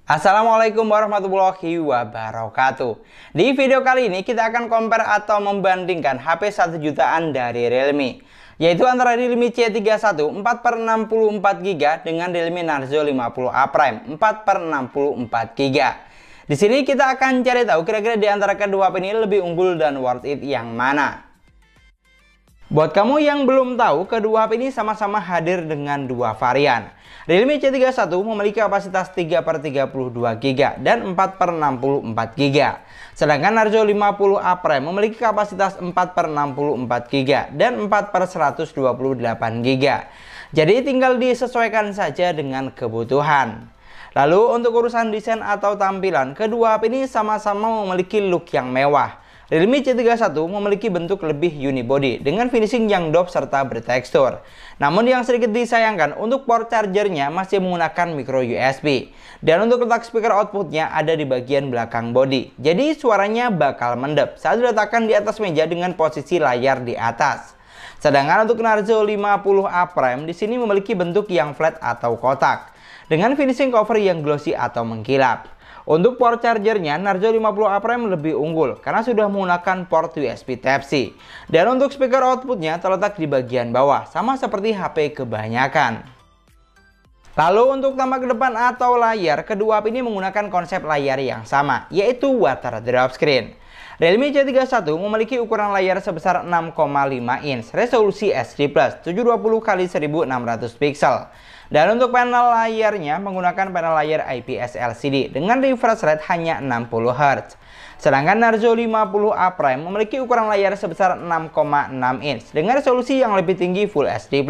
Assalamualaikum warahmatullahi wabarakatuh. Di video kali ini kita akan compare atau membandingkan HP 1 jutaan dari Realme, yaitu antara Realme C31 4/64GB dengan Realme Narzo 50A Prime 4/64GB. Di sini kita akan cari tahu kira-kira di antara kedua HP ini lebih unggul dan worth it yang mana. Buat kamu yang belum tahu, kedua HP ini sama-sama hadir dengan dua varian. Realme C31 memiliki kapasitas 3/32GB dan 4/64GB. Sedangkan Narzo 50A Prime memiliki kapasitas 4/64GB dan 4/128GB. Jadi tinggal disesuaikan saja dengan kebutuhan. Lalu untuk urusan desain atau tampilan, kedua HP ini sama-sama memiliki look yang mewah. Realme C31 memiliki bentuk lebih unibody dengan finishing yang doff serta bertekstur. Namun yang sedikit disayangkan, untuk port chargernya masih menggunakan micro USB. Dan untuk letak speaker outputnya ada di bagian belakang body. Jadi suaranya bakal mendep saat diletakkan di atas meja dengan posisi layar di atas. Sedangkan untuk Narzo 50A Prime di sini memiliki bentuk yang flat atau kotak dengan finishing cover yang glossy atau mengkilap. Untuk port chargernya, Narzo 50A Prime lebih unggul karena sudah menggunakan port USB Type-C. Dan untuk speaker outputnya terletak di bagian bawah, sama seperti HP kebanyakan. Lalu untuk tampak ke depan atau layar, kedua HP ini menggunakan konsep layar yang sama, yaitu water drop screen. Realme C31 memiliki ukuran layar sebesar 6,5 inch, resolusi HD+, 720x1600 pixel. Dan untuk panel layarnya menggunakan panel layar IPS LCD dengan refresh rate hanya 60 Hz. Sedangkan Narzo 50A Prime memiliki ukuran layar sebesar 6,6 inch dengan resolusi yang lebih tinggi Full HD+,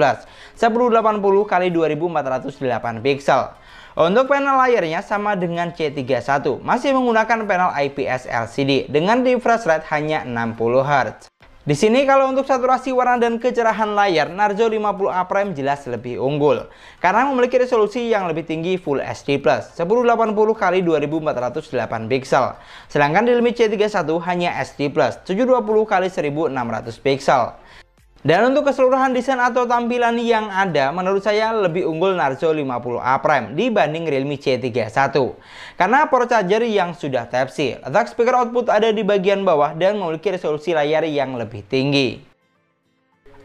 1080x2408 pixel. Untuk panel layarnya sama dengan C31, masih menggunakan panel IPS LCD dengan refresh rate hanya 60 Hz. Di sini kalau untuk saturasi warna dan kecerahan layar, Narzo 50A Prime jelas lebih unggul karena memiliki resolusi yang lebih tinggi Full HD+, 1080x2408 pixel. Sedangkan Realme C31 hanya HD+, 720x1600 pixel. Dan untuk keseluruhan desain atau tampilan yang ada, menurut saya lebih unggul Narzo 50A Prime dibanding Realme C31. Karena port charger yang sudah Type-C, letak speaker output ada di bagian bawah dan memiliki resolusi layar yang lebih tinggi.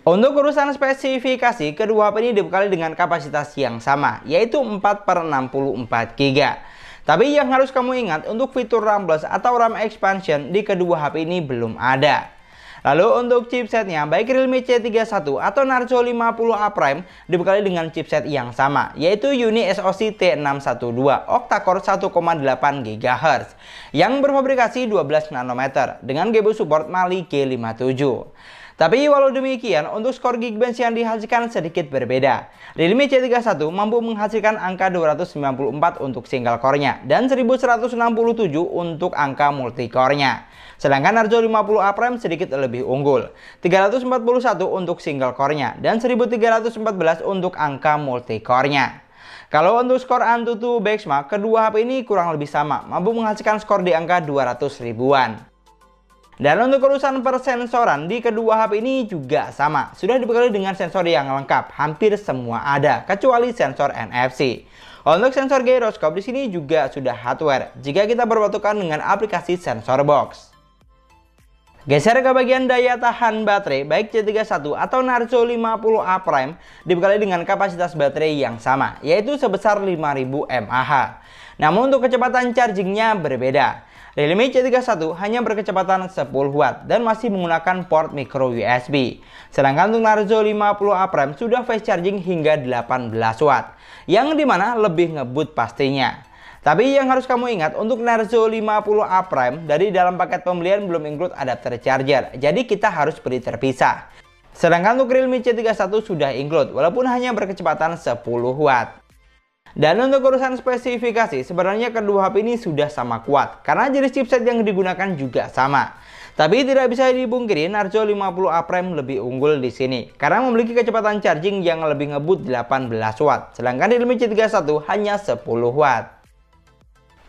Untuk urusan spesifikasi, kedua HP ini dibekali dengan kapasitas yang sama, yaitu 4/64GB. Tapi yang harus kamu ingat, untuk fitur RAM Plus atau RAM Expansion di kedua HP ini belum ada. Lalu untuk chipsetnya, baik Realme C31 atau Narzo 50A Prime dibekali dengan chipset yang sama, yaitu Uni SoC T612 octa-core 1,8 GHz yang berfabrikasi 12 nanometer dengan GPU support Mali G57. Tapi walau demikian, untuk skor Geekbench yang dihasilkan sedikit berbeda. Realme C31 mampu menghasilkan angka 294 untuk single core-nya dan 1167 untuk angka multi-core-nya. Sedangkan Narzo 50A Prime sedikit lebih unggul, 341 untuk single core-nya dan 1314 untuk angka multi-core-nya. Kalau untuk skor Antutu benchmark, kedua HP ini kurang lebih sama, mampu menghasilkan skor di angka 200 ribuan. Dan untuk urusan persensoran di kedua HP ini juga sama, sudah dibekali dengan sensor yang lengkap, hampir semua ada kecuali sensor NFC. Untuk sensor gyroscope di sini juga sudah hardware jika kita berpatokan dengan aplikasi sensor box. Geser ke bagian daya tahan baterai, baik C31 atau Narzo 50A Prime dibekali dengan kapasitas baterai yang sama, yaitu sebesar 5000 mAh. Namun untuk kecepatan chargingnya berbeda. Realme C31 hanya berkecepatan 10 Watt dan masih menggunakan port micro USB. Sedangkan untuk Narzo 50A Prime sudah fast charging hingga 18 Watt, yang dimana lebih ngebut pastinya. Tapi yang harus kamu ingat, untuk Narzo 50A Prime dari dalam paket pembelian belum include adapter charger, jadi kita harus beli terpisah. Sedangkan untuk Realme C31 sudah include, walaupun hanya berkecepatan 10 Watt. Dan untuk urusan spesifikasi, sebenarnya kedua HP ini sudah sama kuat karena jenis chipset yang digunakan juga sama. Tapi tidak bisa dipungkiri, Narzo 50A Prime lebih unggul di sini karena memiliki kecepatan charging yang lebih ngebut 18 Watt, sedangkan Realme C31 hanya 10 Watt.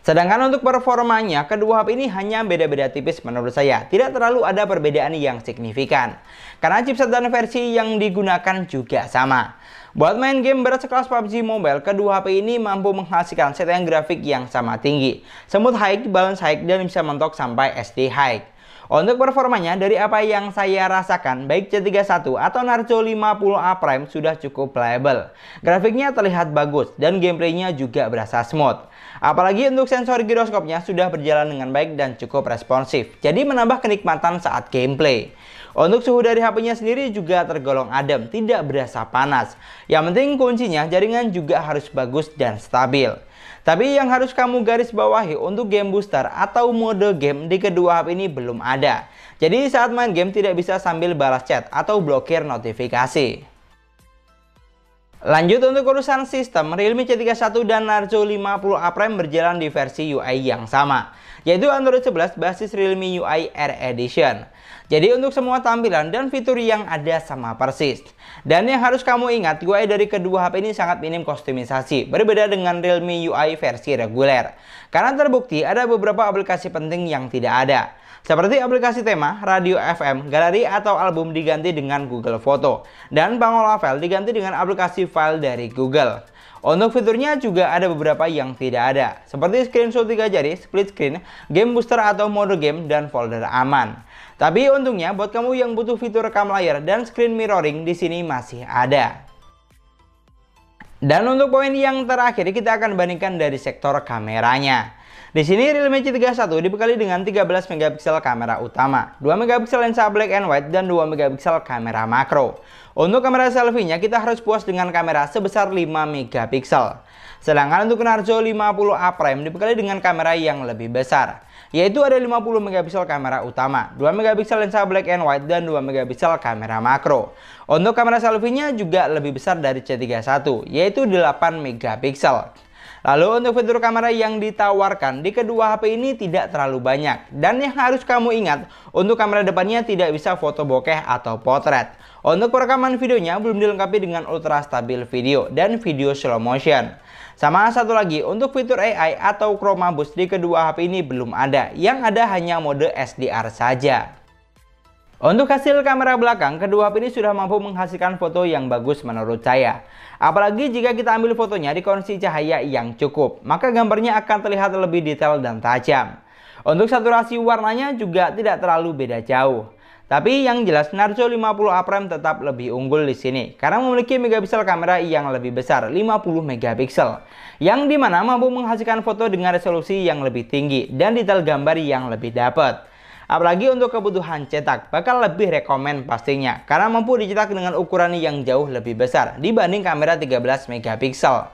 Sedangkan untuk performanya, kedua HP ini hanya beda-beda tipis menurut saya. Tidak terlalu ada perbedaan yang signifikan. Karena chipset dan versi yang digunakan juga sama. Buat main game berat sekelas PUBG Mobile, kedua HP ini mampu menghasilkan setelan grafik yang sama tinggi. Smooth high, balance high, dan bisa mentok sampai SD high. Untuk performanya, dari apa yang saya rasakan, baik C31 atau Naruto 50A Prime sudah cukup playable. Grafiknya terlihat bagus dan gameplaynya juga berasa smooth. Apalagi untuk sensor giroskopnya sudah berjalan dengan baik dan cukup responsif, jadi menambah kenikmatan saat gameplay. Untuk suhu dari HP-nya sendiri juga tergolong adem, tidak berasa panas. Yang penting kuncinya jaringan juga harus bagus dan stabil. Tapi yang harus kamu garis bawahi untuk game booster atau mode game di kedua HP ini belum ada. Jadi saat main game tidak bisa sambil balas chat atau blokir notifikasi. Lanjut untuk urusan sistem, Realme C31 dan Naruto 50A Prime berjalan di versi UI yang sama, yaitu Android 11 basis Realme UI Air Edition. Jadi untuk semua tampilan dan fitur yang ada sama persis. Dan yang harus kamu ingat, UI dari kedua HP ini sangat minim kustomisasi, berbeda dengan Realme UI versi reguler. Karena terbukti ada beberapa aplikasi penting yang tidak ada. Seperti aplikasi tema, radio FM, galeri atau album diganti dengan Google Foto. Dan pengolah file diganti dengan aplikasi file dari Google. Untuk fiturnya juga ada beberapa yang tidak ada, seperti screenshot 3 jari, split screen, game booster atau mode game, dan folder aman. Tapi untungnya buat kamu yang butuh fitur rekam layar dan screen mirroring di sini masih ada. Dan untuk poin yang terakhir kita akan bandingkan dari sektor kameranya. Di sini Realme C31 dibekali dengan 13 megapiksel kamera utama, 2 megapiksel lensa black and white, dan 2 megapiksel kamera makro. Untuk kamera selfie-nya kita harus puas dengan kamera sebesar 5 megapiksel. Sedangkan untuk Naruto 50A Prime dibekali dengan kamera yang lebih besar, yaitu ada 50 megapiksel kamera utama, 2 megapiksel lensa black and white, dan 2 megapiksel kamera makro. Untuk kamera selfie-nya juga lebih besar dari C31, yaitu 8 megapiksel. Lalu untuk fitur kamera yang ditawarkan di kedua HP ini tidak terlalu banyak. Dan yang harus kamu ingat, untuk kamera depannya tidak bisa foto bokeh atau potret. Untuk perekaman videonya belum dilengkapi dengan ultra stabil video dan video slow motion. Sama satu lagi, untuk fitur AI atau Chroma Boost di kedua HP ini belum ada. Yang ada hanya mode SDR saja. Untuk hasil kamera belakang, kedua HP ini sudah mampu menghasilkan foto yang bagus menurut saya. Apalagi jika kita ambil fotonya di kondisi cahaya yang cukup, maka gambarnya akan terlihat lebih detail dan tajam. Untuk saturasi warnanya juga tidak terlalu beda jauh. Tapi yang jelas Naruto 50A Prime tetap lebih unggul di sini karena memiliki megapiksel kamera yang lebih besar, 50 megapiksel, yang dimana mampu menghasilkan foto dengan resolusi yang lebih tinggi dan detail gambar yang lebih dapat. Apalagi untuk kebutuhan cetak, bakal lebih rekomen pastinya karena mampu dicetak dengan ukuran yang jauh lebih besar dibanding kamera 13 megapiksel.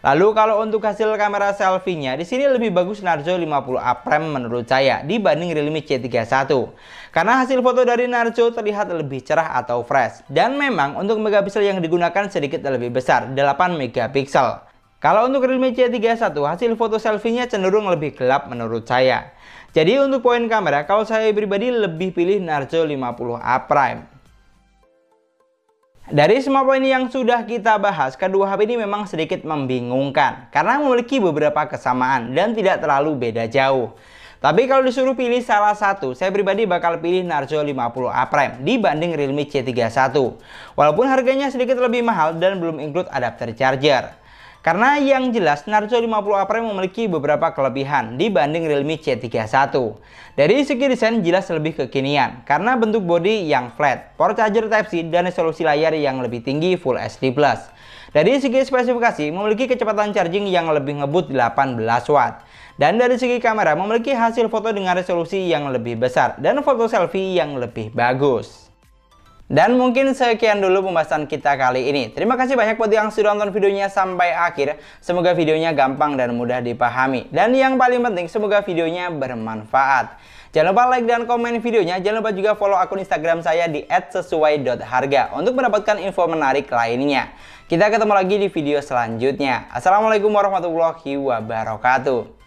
Lalu kalau untuk hasil kamera selfie-nya, di sini lebih bagus Naruto 50A Prime menurut saya dibanding Realme C31. Karena hasil foto dari Naruto terlihat lebih cerah atau fresh. Dan memang untuk megapiksel yang digunakan sedikit lebih besar, 8 megapiksel. Kalau untuk Realme C31, hasil foto selfie-nya cenderung lebih gelap menurut saya. Jadi untuk poin kamera, kalau saya pribadi lebih pilih Naruto 50A Prime. Dari semua poin yang sudah kita bahas, kedua HP ini memang sedikit membingungkan karena memiliki beberapa kesamaan dan tidak terlalu beda jauh. Tapi kalau disuruh pilih salah satu, saya pribadi bakal pilih Naruto 50A Prime dibanding Realme C31. Walaupun harganya sedikit lebih mahal dan belum include adapter charger. Karena yang jelas Naruto 50A Prime memiliki beberapa kelebihan dibanding Realme C31. Dari segi desain jelas lebih kekinian karena bentuk bodi yang flat, port charger Type-C, dan resolusi layar yang lebih tinggi Full HD+. Dari segi spesifikasi memiliki kecepatan charging yang lebih ngebut 18 watt. Dan dari segi kamera memiliki hasil foto dengan resolusi yang lebih besar dan foto selfie yang lebih bagus. Dan mungkin sekian dulu pembahasan kita kali ini. Terima kasih banyak buat yang sudah nonton videonya sampai akhir. Semoga videonya gampang dan mudah dipahami. Dan yang paling penting, semoga videonya bermanfaat. Jangan lupa like dan komen videonya. Jangan lupa juga follow akun Instagram saya di @sesuai.harga untuk mendapatkan info menarik lainnya. Kita ketemu lagi di video selanjutnya. Assalamualaikum warahmatullahi wabarakatuh.